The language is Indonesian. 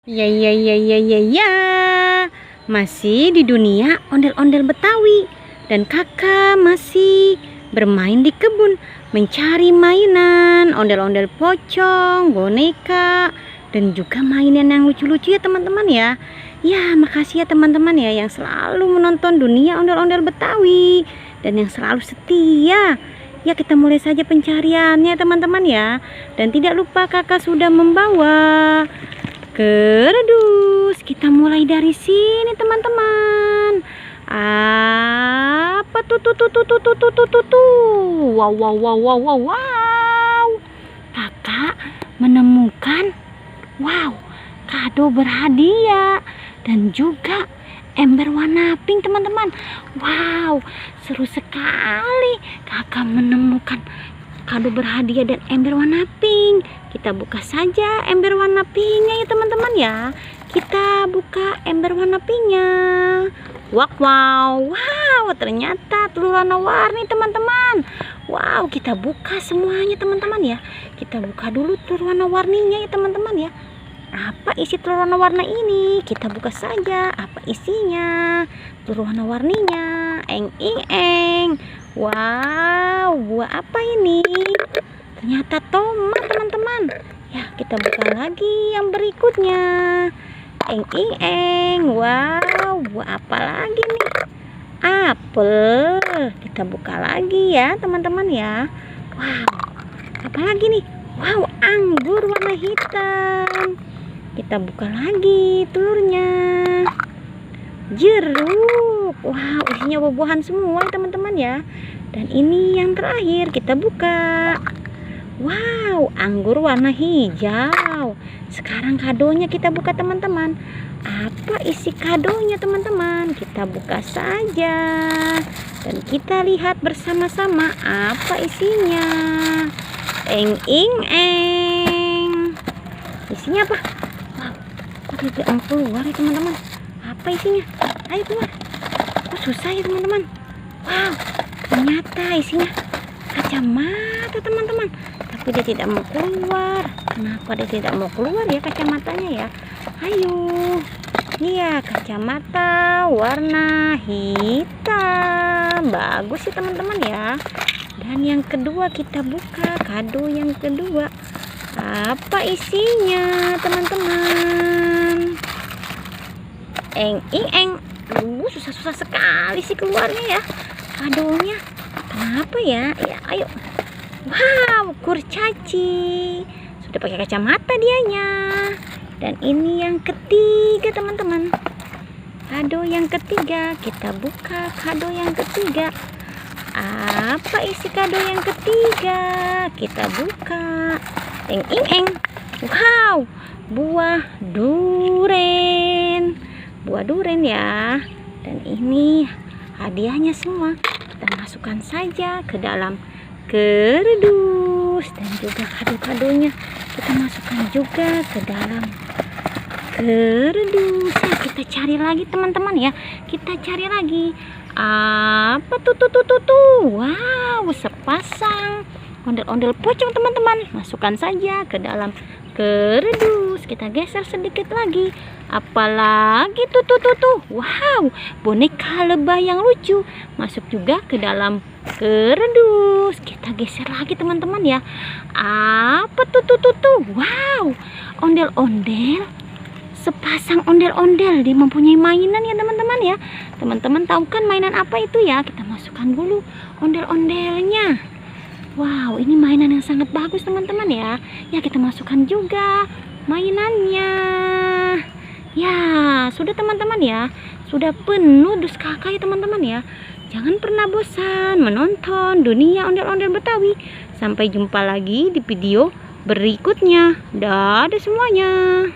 Ya, masih di dunia ondel-ondel Betawi. Dan kakak masih bermain di kebun, mencari mainan, ondel-ondel pocong, boneka, dan juga mainan yang lucu-lucu ya teman-teman ya. Ya, makasih ya teman-teman ya yang selalu menonton dunia ondel-ondel Betawi dan yang selalu setia. Ya, kita mulai saja pencariannya teman-teman ya. Dan tidak lupa kakak sudah membawa kardus. Kita mulai dari sini teman-teman. Apa tuh? Wow. Kakak menemukan kado berhadiah dan juga ember warna pink teman-teman. Wow, seru sekali. Kakak menemukan kado berhadiah dan ember warna pink. Kita buka saja ember warna pinknya ya teman-teman ya. Kita buka ember warna pinknya. Wow, ternyata telur warna-warni teman-teman. Wow, kita buka semuanya teman-teman ya. Kita buka dulu telur warna-warninya ya teman-teman ya. Apa isi telur warna-warni ini? Kita buka saja apa isinya. Telur warna-warninya. Eng. Wow, buah apa ini? Ternyata tomat teman-teman. Ya, kita buka lagi yang berikutnya. Eng. Wow, buah apa lagi nih? Apel. Kita buka lagi ya teman-teman ya. Wow, apa lagi nih? Wow, anggur warna hitam. Kita buka lagi telurnya. Jeruk. Wow, isinya buah-buahan semua teman-teman ya. Dan ini yang terakhir kita buka. Wow, anggur warna hijau. Sekarang kadonya kita buka teman-teman. Apa isi kadonya teman-teman? Kita buka saja. Dan kita lihat bersama-sama apa isinya. Eng. Isinya apa? Wow, kok tidak mau keluar ya teman-teman? Apa isinya? Ayo keluar. Kok susah ya teman-teman? Wow, ternyata isinya kacamata teman-teman. Tapi dia tidak mau keluar. Kenapa dia tidak mau keluar ya kacamatanya ya? Ayo. Iya, kacamata warna hitam. Bagus sih teman-teman ya. Dan yang kedua kita buka kado yang kedua. Apa isinya teman-teman? Eng. Susah sekali sih keluarnya ya kadonya. Kenapa ya? Ya, ayo. Wow, kurcaci. Sudah pakai kacamata dianya. Dan ini yang ketiga teman-teman. Kado yang ketiga. Kita buka kado yang ketiga. Apa isi kado yang ketiga? Kita buka. Eng. Wow, buah duren. Buah duren ya. Dan ini hadiahnya semua. Kita masukkan saja ke dalam kardus. Dan juga kado-kadonya kita masukkan juga ke dalam kardus. Ya, kita cari lagi teman-teman ya. Kita cari lagi. Apa tuh? Wow, sepasang ondel-ondel pocong teman-teman. Masukkan saja ke dalam kardus. Kita geser sedikit lagi. Apalagi tuh. Wow, boneka lebah yang lucu. Masuk juga ke dalam kardus. Kita geser lagi teman-teman ya. Apa tuh? Wow, ondel-ondel. Sepasang ondel-ondel. Dia mempunyai mainan ya teman-teman ya. Teman-teman tahu kan mainan apa itu ya? Kita masukkan dulu ondel-ondelnya. Wow, ini mainan yang sangat bagus teman-teman ya. Ya, kita masukkan juga mainannya. Ya, sudah teman-teman ya. Sudah penuh dus kakak ya teman-teman ya. Jangan pernah bosan menonton dunia ondel-ondel Betawi. Sampai jumpa lagi di video berikutnya. Dadah semuanya.